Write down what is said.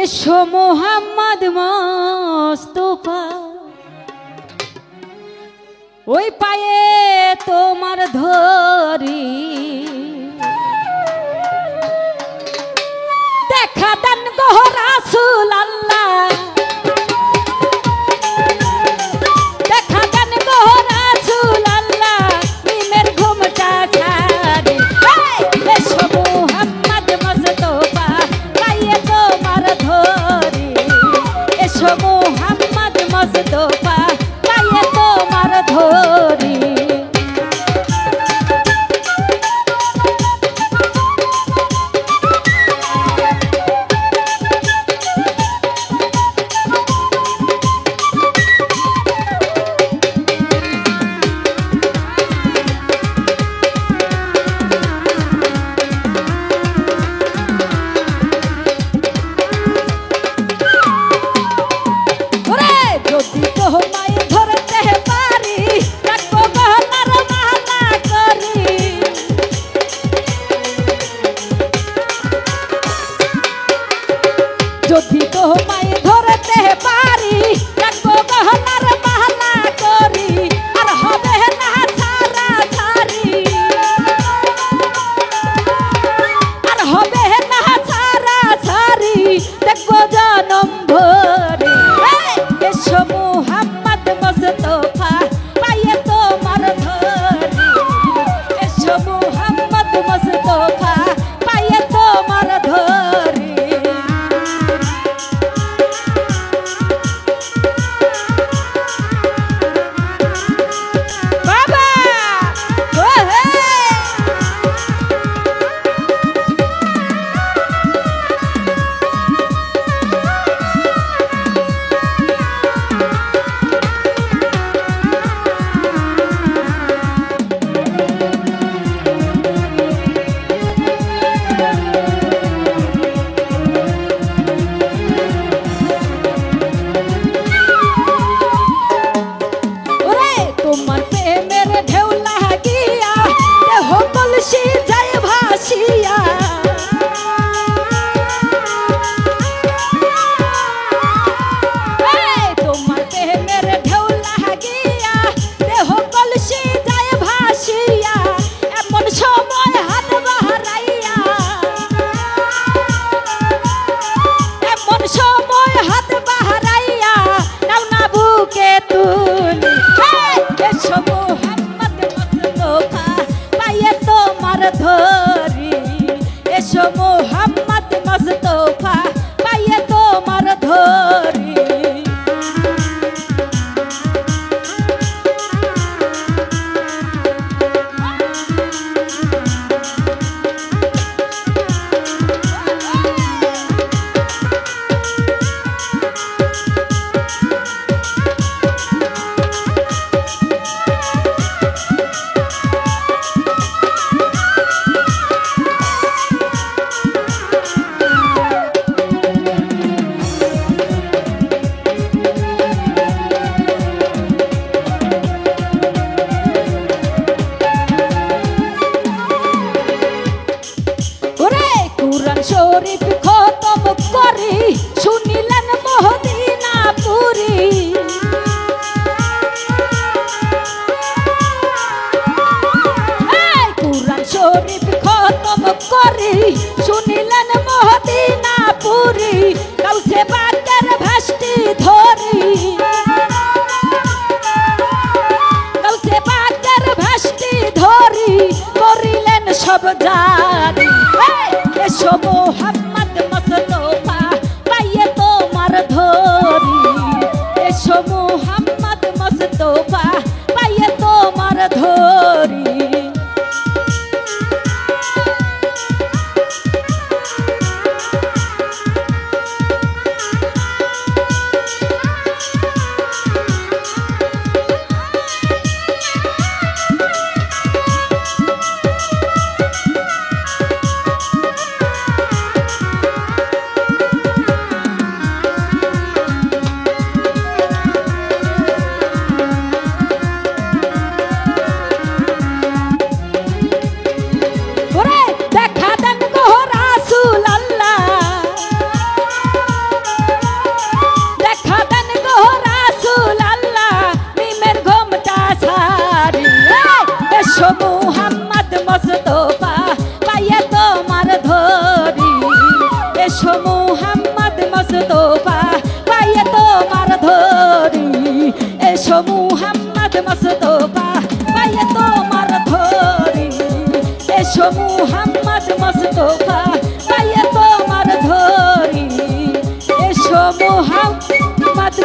এসো মোহাম্মদ মোস্তফা, ওই পায়ে তোমার ধরি, দেখা দেন গো রাসূল আল্লাহ, দেখা দেন গো রাসূল আল্লাহ, মিমের ঘুমটা ছাড়ি। এসো মোহাম্মদ মোস্তফা, পায়ে তোমার ধরি, এসো মোহাম্মদ মোস্তফা, পায়ে তোমার ধরি। যদি তোমায় ধরতে পারি, রাখবো গহনার মালা করি, আর হবে না ছাড়া ছাড়ি, আর হবে না ছাড়া ছাড়ি, দেখবো জনম ভরে। এসো মুহাম্মদ মোস্তফা, পায়ে তোমার ধরি, এসো মুহাম্মদ মোস্তফা, পায়ে তোমার ধরি। ধরি, এসো মোহাম্মদ মোস্তফা, পায়ে তোমার ধরি। শরীফ খতম করি, শুনিলেন মদিনাপুরি, কুরআন শরীফ খতম করি, শুনিলেন মদিনাপুরি, কাউসে বাগের ভাষ্টি ধরি, কাউসে বাগের ভাষ্টি ধরি, করিলেন সব জারি। এসো মুহাম্মদ মোস্তফা, পায়ে তোমার ধরি, এসো মুহাম্মদ মোস্তফা, পায়ে তোমার ধরি। মোহাম্মদ